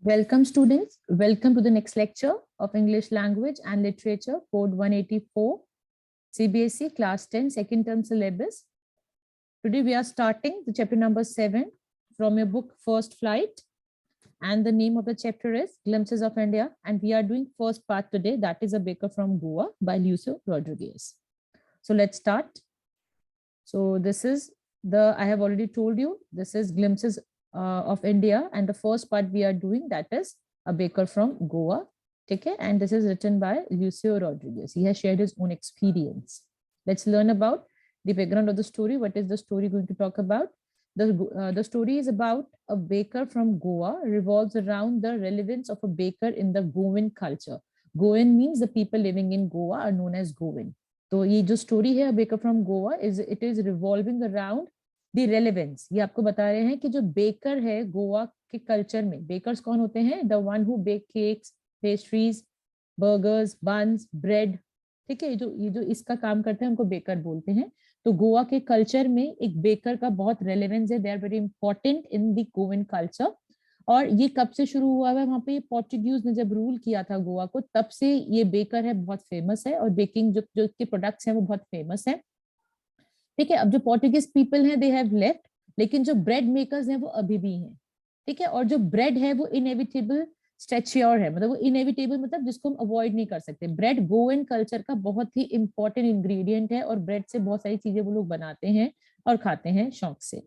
Welcome students, welcome to the next lecture of English Language and Literature, code 184, CBSE class 10, second term syllabus. Today we are starting the chapter number 7 from your book First Flight, and the name of the chapter is Glimpses of India, and we are doing first part today, that is A Baker from Goa by Lucio Rodriguez. So let's start. So this is I have already told you, this is Glimpses of India, and the first part we are doing, that is A Baker from Goa. Okay, and this is written by Lucio Rodriguez. He has shared his own experience. Let's learn about the background of the story. What is the story going to talk about? The story is about a baker from Goa, revolves around the relevance of a baker in the Goan culture. Goan means the people living in Goa are known as Goan. तो ये जो story है baker from Goa it is revolving around the relevance. ये आपको बता रहे हैं कि जो बेकर है गोवा के कल्चर में, बेकर्स कौन होते हैं? The one who bake cakes, pastries, burgers, buns, bread. ठीक है, ये जो इसका काम करते हैं उनको बेकर बोलते हैं. तो गोवा के कल्चर में एक बेकर का बहुत रेलेवेंस है. They are very important in the Goan culture. और ये कब से शुरू हुआ है? वहां पे पोर्चुगीज ने जब रूल किया था गोवा को, तब से ये बेकर है बहुत फेमस है, और बेकिंग जो जो के प्रोडक्ट्स हैं वो बहुत फेमस है. ठीक है, अब जो पोर्चुगीज पीपल हैं दे हैव लेफ्ट, लेकिन जो ब्रेड मेकर्स हैं वो अभी भी हैं. ठीक है, और जो ब्रेड है वो इनएविटेबल स्ट्रेच्योर है, मतलब वो इनएविटेबल मतलब जिसको हम अवॉइड नहीं कर सकते. ब्रेड गोवन कल्चर का बहुत ही इंपॉर्टेंट इंग्रेडिएंट है, और ब्रेड से बहुत सारी चीजें वो लोग बनाते हैं और खाते हैं शौक से.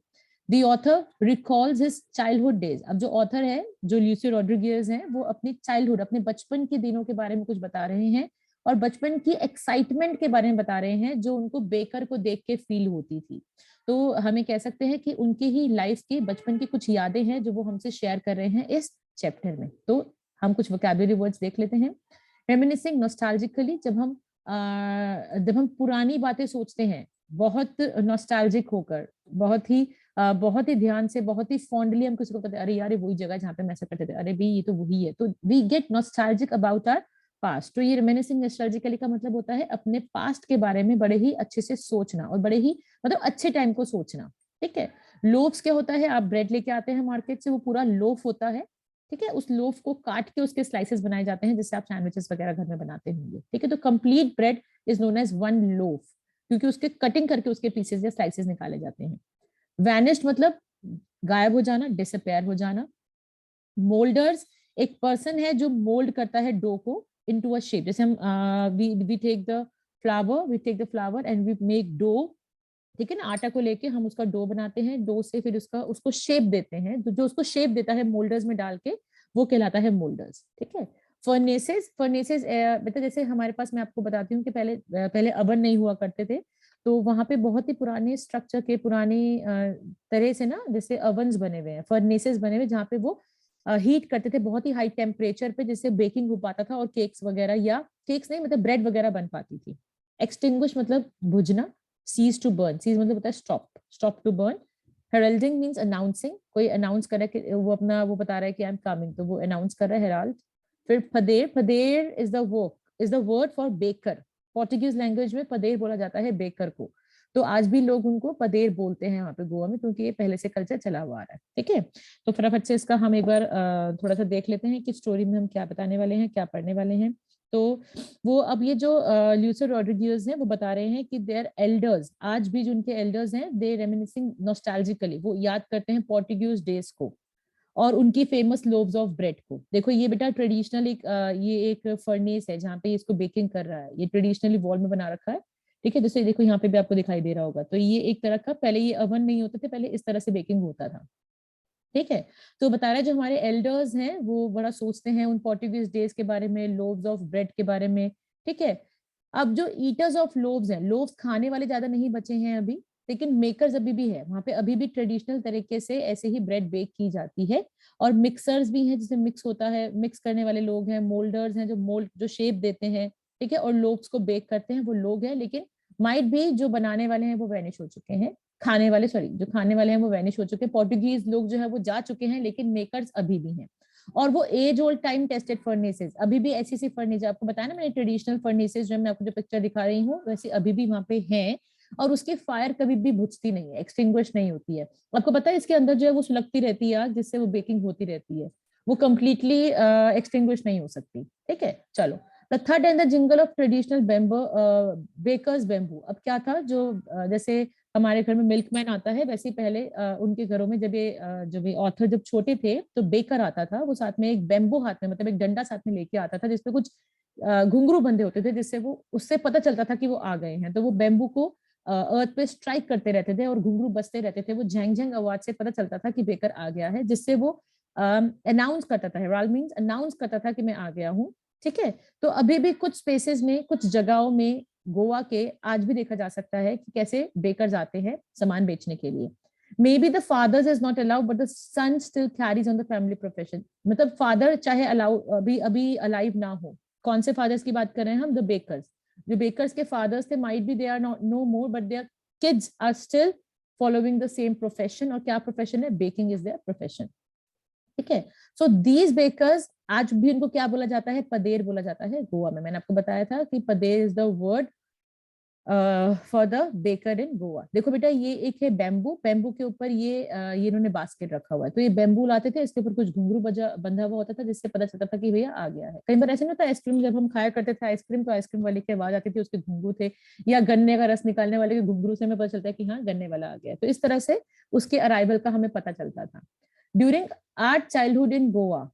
The author recalls his childhood days. अब जो ऑथर है, जो ल्यूसियो रॉड्रिगेज हैं, वो अपनी चाइल्डहुड, अपने बचपन के दिनों के बारे में कुछ बता रहे हैं, और बचपन की एक्साइटमेंट के बारे में बता रहे हैं जो उनको बेकर को देख के फील होती थी. तो हमें कह सकते हैं कि उनकी ही लाइफ की, बचपन की कुछ यादें हैं जो वो हमसे शेयर कर रहे हैं इस चैप्टर में. तो हम कुछ वोकैबुलरी वर्ड्स देख लेते हैं. रेमिनिसिंग, नॉस्टैल्जिकली, जब हम पुरानी बातें सोचते हैं बहुत नॉस्टैल्जिक होकर, बहुत ही ध्यान से, बहुत ही फॉन्डली हम किसी को कहते हैं, अरे यार वही जगह जहाँ पे हम ऐसा करते थे, अरे भाई ये तो वही है. तो we get nostalgic about our past. तो ये रेमिनिसिंग नॉस्टैल्जिकली का मतलब होता है अपने पास्ट के बारे में बड़े ही अच्छे से सोचना, और बड़े ही मतलब अच्छे टाइम को सोचना. ठीक है. लोफ्स क्या होता है? आप ब्रेड लेके आते हैं मार्केट से, वो पूरा लोफ होता है. ठीक है, उस लोफ को काट के उसके स्लाइसेस बनाए जाते हैं, जिससे आप सैंडविचेस वगैरह घर में बनाते होंगे. ठीक है, तो complete bread is known as one loaf, क्योंकि उसके कटिंग करके उसके पीसेस या स्लाइसेस निकाले जाते हैं. वैनिश्ड मतलब गायब हो जाना, डिसअपेयर हो जाना. मोल्डर्स एक पर्सन है जो मोल्ड करता है डो को इनटू अ शेप. जैसे हम we take the flour and we make dough. ठीक है ना, आटा को लेके हम उसका डो बनाते हैं, डो से फिर उसको शेप देते हैं. तो जो उसको शेप देता है मोल्डर्स में डाल के, वो कहलाता है मोल्डर्स. ठीक है. फर्नेसेस मतलब जैसे हमारे पास, मैं आपको बताती हूँ कि पहले अवन नहीं हुआ करते थे, तो वहां पे बहुत ही पुराने स्ट्रक्चर के, पुरानी तरह से ना, जैसे अवन्स बने हुए हैं, फर्नेसेस बने हुए, जहाँ पे वो हीट करते थे बहुत ही हाई टेम्परेचर पे, जिससे बेकिंग हो पाता था, और केक्स वगैरह, या केक्स नहीं मतलब ब्रेड वगैरह बन पाती थी. एक्सटिंग्विश मतलब बुझना. सीज टू बर्न, सीज मतलब होता है stop to burn. Heralding means announcing, कोई अनाउंस कर रहा है कि वो बता रहा है कि आई एम कमिंग, तो वो अनाउंस कर रहा है, हेराल्ड. फिर फदेर is the word for baker. Portuguese language में पदेर बोला जाता है बेकर को. तो आज भी लोग उनको पदेर बोलते हैं वहां पे गोवा में, क्योंकि ये पहले से कल्चर चला हुआ आ रहा है. ठीक है, तो फटाफट से इसका हम एक बार थोड़ा सा देख लेते हैं कि स्टोरी में हम क्या बताने वाले हैं, क्या पढ़ने वाले हैं. तो वो अब ये जो ल्यूसियो रॉड्रिगेज हैं वो बता रहे हैं कि देयर एल्डर्स, आज भी जो उनके एल्डर्स हैं, दे रेमिनिसिंग नॉस्टैल्जिकली, वो याद करते हैं पोर्टुगीज डेज को और उनकी फेमस लोव्स ऑफ ब्रेड को. देखो ये बेटा ट्रेडिशनल ये एक फर्नेस है जहाँ पे इसको बेकिंग कर रहा है. ये ट्रेडिशनली वॉल में बना रखा है. ठीक है, जैसे देखो यहाँ पे भी आपको दिखाई दे रहा होगा. तो ये एक तरह का, पहले ये अवन नहीं होते थे, पहले इस तरह से बेकिंग होता था. ठीक है, तो बता रहा है जो हमारे एल्डर्स हैं वो बड़ा सोचते हैं उन पोर्टुगीज डेज के बारे में, लोव्स ऑफ ब्रेड के बारे में. ठीक है, अब जो ईटर्स ऑफ लोव्स हैं, लोव्स खाने वाले ज्यादा नहीं बचे हैं अभी, लेकिन मेकर्स अभी भी है वहां पे, अभी भी ट्रेडिशनल तरीके से ऐसे ही ब्रेड बेक की जाती है. और मिक्सर्स भी हैं जिसमें मिक्स होता है, मिक्स करने वाले लोग हैं. मोल्डर्स हैं जो शेप देते हैं. ठीक है, और लोव्स को बेक करते हैं वो लोग हैं, लेकिन माइट भी जो बनाने वाले हैं वो वैनिश हो चुके हैं. जो खाने वाले हैं वो वैनिश हो चुके हैं. पोर्टुगीज लोग जो है वो जा चुके हैं, लेकिन मेकर्स अभी भी हैं. और वो as old time tested furnaces, अभी भी ऐसी फर्नेस, आपको बताया ना मैंने, ट्रेडिशनल फर्नेसेस जो मैं आपको जो पिक्चर दिखा रही हूँ वैसे अभी भी वहां पे हैं. और उसकी फायर कभी भी बुझती नहीं है, एक्सटिंग्विश नहीं होती है. आपको पता है इसके अंदर जो है वो सुलगती रहती है आग, जिससे वो बेकिंग होती रहती है. वो कंप्लीटली एक्सटिंग्विश नहीं हो सकती। ठीक है, चलो। The third and the jingle of traditional bamboo bakers bamboo. अब क्या था, जो जैसे हमारे घर में मिल्कमैन आता है, वैसे ही पहले उनके घरों में जब ये ऑथर जब छोटे थे तो बेकर आता था, वो साथ में एक बैम्बू हाथ में, मतलब एक डंडा साथ में लेके आता था जिसपे कुछ घुंघरू बंधे होते थे, जिससे वो उससे पता चलता था कि वो आ गए हैं। तो वो बैम्बू को अर्थ पे स्ट्राइक करते रहते थे और घुंघरू बजते रहते थे, वो झैंग झैंग आवाज से पता चलता था कि बेकर आ गया है, जिससे वो अनाउंस करता था, हेराल्ड मींस अनाउंस करता था कि मैं आ गया हूँ। ठीक है, तो अभी भी कुछ स्पेसेस में, कुछ जगहों में गोवा के आज भी देखा जा सकता है कि कैसे बेकर्स आते हैं सामान बेचने के लिए। Maybe the fathers is not allowed but the son still carries on the family profession. मतलब फादर चाहे अलाउ अभी अभी अलाइव ना हो, कौन से फादर्स की बात कर रहे हैं हम, द बेकर्स। जो बेकर्स के फादर्स थे, might be they are not no more, but their kids are still following the same profession. और क्या प्रोफेशन है? Baking is their profession. ठीक है, सो दीज बेकर्स, आज भी उनको क्या बोला जाता है? पदेर बोला जाता है गोवा में। मैंने आपको बताया था कि पदेर is the word for the baker in Goa. देखो बेटा, ये एक है बैम्बू, बैम्बू के ऊपर ये इन्होंने बास्केट रखा हुआ है। तो ये बैम्बू लाते थे, इसके ऊपर कुछ घुंघरू बंधा हुआ होता था, जिससे पता चलता था कि भैया आ गया है। कई बार ऐसे नहीं होता, आइसक्रीम जब हम खाया करते थे आइसक्रीम, तो आइसक्रीम वाले की आवाज आती थी, उसके घुंघरू थे, या गन्ने का रस निकालने वाले के घुंघरू से हमें पता चलता है कि हाँ गन्ने वाला आ गया है। तो इस तरह से उसके अराइवल का हमें पता चलता था। During our childhood in Goa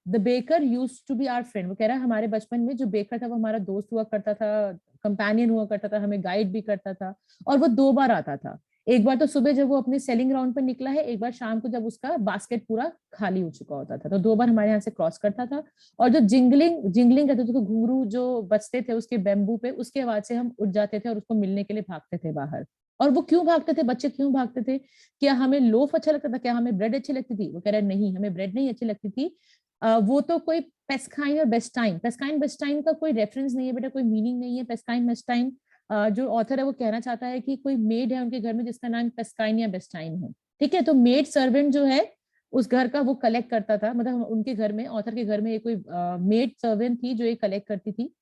the baker use to be our friend. वो कह रहा है हमारे बचपन में जो बेकर था वो हमारा दोस्त हुआ करता था, कंपेनियन हुआ करता था, हमें गाइड भी करता था। और वो 2 बार आता था, एक बार तो सुबह जब वो अपने सेलिंग राउंड पर निकला है, एक बार शाम को जब उसका बास्केट पूरा खाली हो चुका होता था। तो 2 बार हमारे यहाँ से क्रॉस करता था। और जो जिंगलिंग जिंगलिंग कहते थे, तो घुंघरू जो बजते थे उसके बैम्बू पे, उसके आवाज से हम उठ जाते थे और उसको मिलने के लिए भागते थे बाहर। और वो क्यों भागते थे, बच्चे क्यों भागते थे? क्या हमें लोफ अच्छा लगता था? क्या हमें ब्रेड अच्छी लगती थी? वो कह रहे नहीं, हमें ब्रेड नहीं अच्छी लगती थी। वो तो कोई पेस्काइन और बेस्टाइन, पेस्काइन बेस्टाइन का कोई रेफरेंस नहीं है बेटा, कोई मीनिंग नहीं है। पेस्काइन बेस्टाइन जो ऑथर है वो कहना चाहता है कि कोई मेड है उनके घर में जिसका नाम पेस्काइन या बेस्टाइन है। ठीक है, तो मेड सर्वेंट जो है उस घर का वो कलेक्ट करता था, मतलब उनके घर में, ऑथर के घर में एक कोई मेड सर्वेंट थी जो ये कलेक्ट करती थी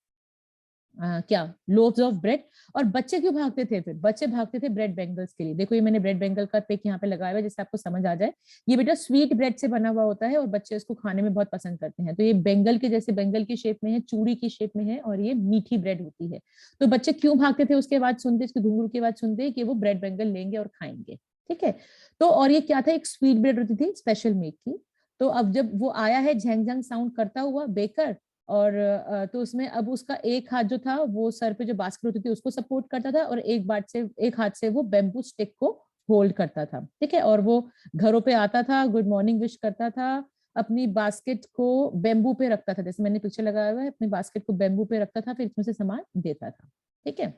क्या, लोव्स ऑफ ब्रेड। और बच्चे क्यों भागते थे? फिर बच्चे भागते थे ब्रेड बेंगल्स के लिए। देखो ये मैंने ब्रेड बेंगल का पिक यहाँ पे लगाया हुआ है जिससे आपको समझ आ जाए। ये बेटा स्वीट ब्रेड से बना हुआ होता है और बच्चे इसको खाने में बहुत पसंद करते हैं। तो ये बेंगल के जैसे, बेंगल की शेप में है, चूड़ी की शेप में है, और ये मीठी ब्रेड होती है। तो बच्चे क्यों भागते थे उसके बाद सुनते, इसके घुंघरू की आवाज सुनते कि वो ब्रेड बेंगल लेंगे और खाएंगे। ठीक है, तो और ये क्या था, एक स्वीट ब्रेड होती थी स्पेशल मेक की। तो अब जब वो आया है झैंग झैंग साउंड करता हुआ बेकर, और तो उसमें अब उसका एक हाथ जो था वो सर पे जो बास्केट होती थी उसको सपोर्ट करता था, और एक हाथ से वो बेम्बू स्टिक को होल्ड करता था। ठीक है, और वो घरों पे आता था, गुड मॉर्निंग विश करता था, अपनी बास्केट को बेम्बू पे रखता था, जैसे मैंने पिक्चर लगाया हुआ है, अपनी बास्केट को बेम्बू पे रखता था, फिर इसमें से सामान देता था। ठीक है,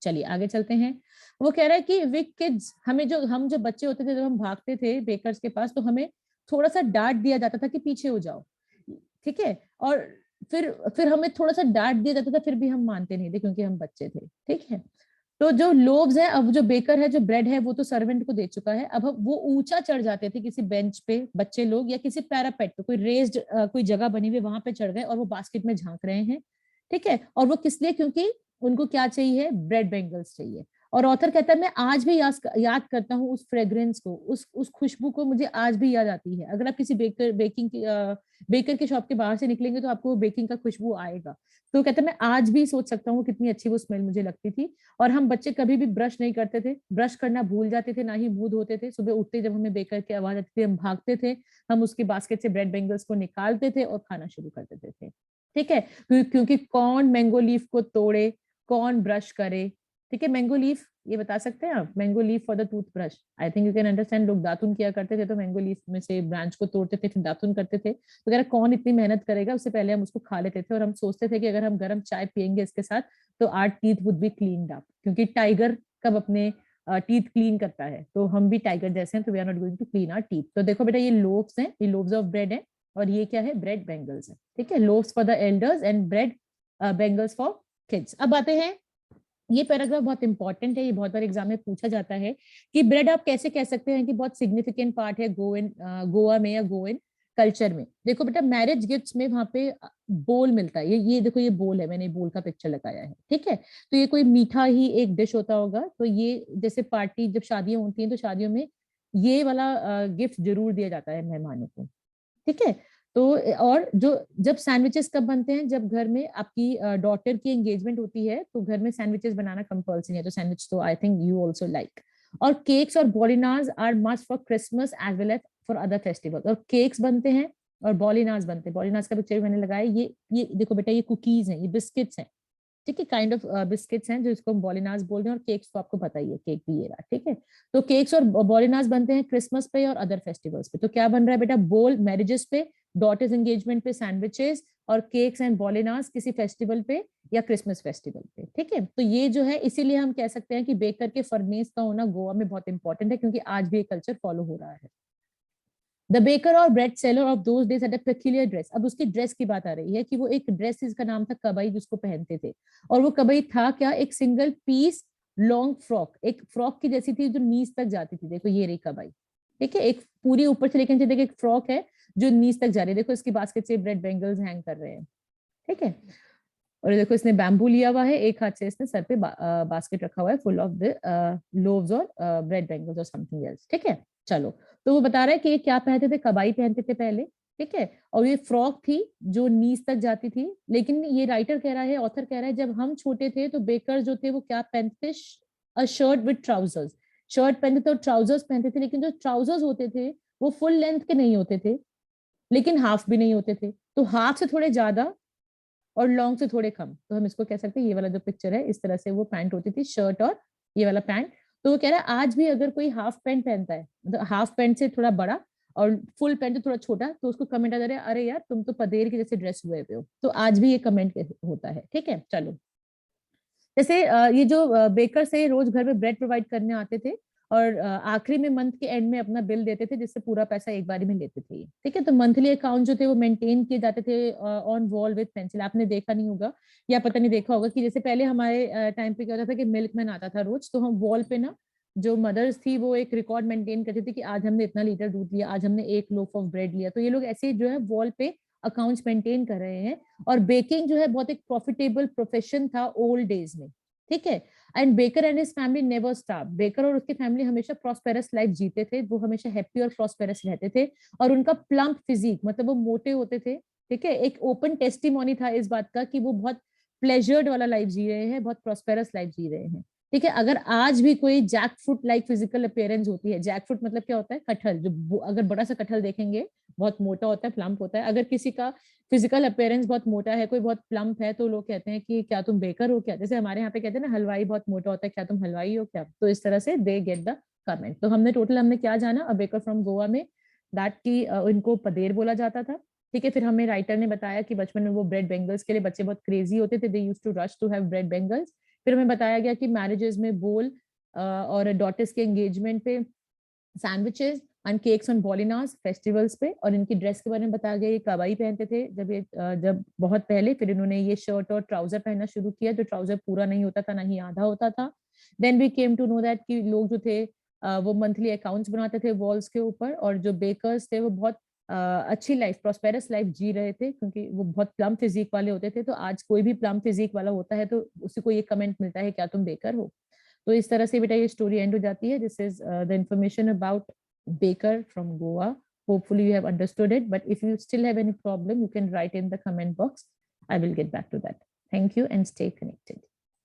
चलिए आगे चलते हैं। वो कह रहा है कि वी किड्स, हम जो बच्चे होते थे, जब हम भागते थे बेकर्स के पास, तो हमें थोड़ा सा डांट दिया जाता था कि पीछे हो जाओ। ठीक है, और फिर हमें थोड़ा सा डांट दिया जाता था, फिर भी हम मानते नहीं थे क्योंकि हम बच्चे थे। ठीक है, तो जो लोव्स है, अब जो बेकर है, जो ब्रेड है, वो तो सर्वेंट को दे चुका है। अब वो ऊंचा चढ़ जाते थे किसी बेंच पे बच्चे लोग, या किसी पैरापेट पे, कोई रेस्ड कोई जगह बनी हुई, वहां पे चढ़ गए और वो बास्केट में झांक रहे हैं। ठीक है, और वो किस लिए? क्योंकि उनको क्या चाहिए? ब्रेड बेंगल्स चाहिए। और ऑथर कहता है मैं आज भी याद करता हूँ उस फ्रेग्रेंस को, उस खुशबू को मुझे आज भी याद आती है। अगर आप किसी बेकर की शॉप के बाहर से निकलेंगे तो आपको बेकिंग का खुशबू आएगा। तो कहते हैं मैं आज भी सोच सकता हूँ कितनी अच्छी वो स्मेल मुझे लगती थी। और हम बच्चे कभी भी ब्रश नहीं करते थे, ब्रश करना भूल जाते थे, ना ही मुंह धोते थे। सुबह उठते जब हमें बेकर की आवाज आती थी, हम भागते थे, हम उसकी बास्केट से ब्रेड बेंगल्स को निकालते थे और खाना शुरू कर देते थे। ठीक है, क्योंकि कौन मैंगो लीफ को तोड़े, कौन ब्रश करे? ठीक है, मैंगो लीफ, ये बता सकते हैं आप? Mango leaf for the tooth brush, I think you can understand. लोग दातुन किया करते थे तो मैंगो लीफ में से ब्रांच को तोड़ते थे, फिर दातुन करते थे। तो कह रहा कौन इतनी मेहनत करेगा, उससे पहले हम उसको खा लेते थे। और हम सोचते थे कि अगर हम गर्म चाय पियेंगे इसके साथ तो our teeth would be cleaned up, क्योंकि टाइगर कब अपने टीथ क्लीन करता है, तो हम भी टाइगर जैसे हैं, तो we are not going to clean our teeth. तो देखो बेटा, ये लोव्स हैं, ये लोव्स ऑफ ब्रेड है, और ये क्या है? ब्रेड बेंगल्स है। ठीक है, loaves for the elders and bread bangles for kids. अब आते हैं, ये पैराग्राफ बहुत इंपॉर्टेंट है, ये बहुत बार एग्जाम में पूछा जाता है कि ब्रेड आप कैसे कह सकते हैं कि बहुत सिग्निफिकेंट पार्ट है गोवा में या गोवन कल्चर में। देखो बेटा, मैरिज गिफ्ट्स में वहां पे बोल मिलता है। ये देखो, ये बोल है, मैंने बोल का पिक्चर लगाया है। ठीक है, तो ये कोई मीठा ही एक डिश होता होगा। तो ये जैसे पार्टी, जब शादियां होती हैं तो शादियों में ये वाला गिफ्ट जरूर दिया जाता है मेहमानों को। ठीक है। तो और जो जब सैंडविचेस कब बनते हैं, जब घर में आपकी डॉटर की एंगेजमेंट होती है तो घर में सैंडविचेस बनाना कंपल्सरी है, तो सैंडविच तो I think you also like. और केक्स और बॉलिनाज are must for Christmas as well as for other festival. और केक्स बनते हैं और बॉलिनाज बनते हैं। बॉलिनाज का पिक्चर मैंने लगाया, ये देखो बेटा, ये कुकीज हैं, ये बिस्किट्स हैं, ठीक है, काइंड ऑफ बिस्किट्स हैं जो इसको हम बॉलिनाज बोल रहे हैं। और केक्स तो आपको पता ही है, केक भी ये रहा, ठीक है। तो केक्स और बॉलिनाज बनते हैं क्रिसमस पे और अदर फेस्टिवल्स पे। तो क्या बन रहा है बेटा, बोल मैरिजेस पे, डॉटर्स एंगेजमेंट पे सैंडविचेस, और केक्स एंड बॉलिनाज किसी फेस्टिवल पे या क्रिसमस फेस्टिवल पे, ठीक है। तो ये जो है, इसीलिए हम कह सकते हैं कि बेकर के फरनेस का होना गोवा में बहुत इंपॉर्टेंट है, क्योंकि आज भी ये कल्चर फॉलो हो रहा है। द बेकर और bread seller of those days had a peculiar dress. अब उसकी ड्रेस की बात आ रही है कि वो एक ड्रेस, इसका नाम था कबई, जिसको पहनते थे। और वो कबई था क्या, एक सिंगल पीस लॉन्ग फ्रॉक, एक फ्रॉक की जैसी थी जो नीज तक जाती थी। देखो ये रही कबई, ठीक है, एक पूरी ऊपर से लेकर देखो, एक फ्रॉक है जो नीज तक जा रही है। देखो इसकी बास्केट से ब्रेड बेंगल्स हैंग कर रहे हैं, ठीक है। और ये देखो इसने बैम्बू लिया हुआ है, एक हाथ से इसने सर पे बास्केट रखा हुआ है फुल ऑफ द लोव्स और ब्रेड बेंगल्स और समथिंग एल्स, ठीक है। चलो, तो वो बता रहा है कि ये क्या पहनते थे, कबाई पहनते थे पहले, ठीक है। और ये फ्रॉक थी जो नीज तक जाती थी। लेकिन ये राइटर कह रहा है, ऑथर कह रहा है, जब हम छोटे थे तो बेकर जो थे वो क्या पहनते थे, अ शर्ट विद ट्राउजर्स। शर्ट पहनते थे और ट्राउजर्स पहनते थे, लेकिन जो ट्राउजर्स होते थे वो फुल लेंथ के नहीं होते थे, लेकिन हाफ भी नहीं होते थे। तो हाफ से थोड़े ज्यादा और लॉन्ग से थोड़े कम। तो हम इसको कह सकते हैं, ये वाला जो पिक्चर है, इस तरह से वो पैंट होती थी, शर्ट और ये वाला पैंट। तो वो कह रहा है आज भी अगर कोई हाफ पैंट पहनता है, मतलब हाफ पैंट से थोड़ा बड़ा और फुल पैंट से थोड़ा छोटा, तो उसको कमेंट आ जा रहा है, अरे यार तुम तो पदेर के जैसे ड्रेस हुए हुए हो। तो आज भी ये कमेंट होता है, ठीक है। चलो, जैसे ये जो बेकर से रोज घर में ब्रेड प्रोवाइड करने आते थे और आखिरी में मंथ के एंड में अपना बिल देते थे, जिससे पूरा पैसा एक बारी में लेते थे, ठीक है। तो मंथली अकाउंट जो थे वो मेंटेन किए जाते थे ऑन वॉल विद पेंसिल। आपने देखा नहीं होगा या पता नहीं देखा होगा कि जैसे पहले हमारे टाइम पे क्या होता था कि मिल्कमैन आता था रोज, तो हम वॉल पे ना, जो मदर्स थी वो एक रिकॉर्ड मेंटेन करती थी कि आज हमने इतना लीटर दूध लिया, आज हमने एक लोफ ऑफ ब्रेड लिया। तो ये लोग ऐसे जो है वॉल पे अकाउंट्स मेंटेन कर रहे हैं। और बेकिंग जो है बहुत एक प्रॉफिटेबल प्रोफेशन था ओल्ड डेज में, ठीक है। And baker and his family never starve. Baker और उसकी फैमिली हमेशा प्रॉस्पेरस लाइफ जीते थे, वो हमेशा हैप्पी और प्रॉस्पेरस रहते थे। और उनका प्लम्प फिजिक, मतलब वो मोटे होते थे, ठीक है। एक ओपन टेस्टिमोनी था इस बात का कि वो बहुत प्लेजर्ड वाला लाइफ जी रहे हैं, बहुत प्रॉस्पेरस लाइफ जी रहे हैं, ठीक है। अगर आज भी कोई jackfruit like physical appearance होती है, जैक फ्रूट मतलब क्या होता है, कटहल, जो अगर बड़ा सा कटहल देखेंगे बहुत मोटा होता है, प्लम्प होता है। अगर किसी का फिजिकल अपीयरेंस बहुत मोटा है, कोई बहुत प्लम्प है, तो लोग कहते हैं कि क्या तुम बेकर हो क्या। जैसे हमारे यहाँ पे कहते हैं ना, हलवाई बहुत मोटा होता है, क्या तुम हलवाई हो क्या। तो इस तरह से दे गेट द कमेंट। तो हमने क्या जाना, अ बेकर फ्रॉम गोवा में, दैट की इनको पदेर बोला जाता था, ठीक है। फिर हमें राइटर ने बताया कि बचपन में वो ब्रेड बेंगल्स के लिए बच्चे बहुत क्रेजी होते थे, they used to rush to have bread bangles. फिर हमें बताया गया कि मैरिजेस में बोल और डॉटर्स के एंगेजमेंट पे सैंडविचेस एंड केक्स ऑन बॉलिनास फेस्टिवल्स पे। और इनकी ड्रेस के बारे में बताया गया, ये कबाई पहनते थे जब बहुत पहले। फिर इन्होंने ये शर्ट और ट्राउजर पहनना शुरू किया, जो ट्राउजर पूरा नहीं होता था, ना ही आधा होता था। Then we came to know that कि लोग जो थे वो मंथली अकाउंट्स बनाते थे वॉल्स के ऊपर। और जो बेकर्स थे वो बहुत अच्छी लाइफ, प्रॉस्पेरस लाइफ जी रहे थे, क्योंकि वो बहुत प्लम फिजिक वाले होते थे। तो आज कोई भी प्लम फिजिक वाला होता है तो उसी को ये कमेंट मिलता है, क्या तुम बेकर हो। तो इस तरह से बेटा ये स्टोरी एंड हो जाती है। This is the information about Baker from Goa. Hopefully you have understood it, but if you still have any problem, you can write in the comment box. I will get back to that. Thank you and stay connected.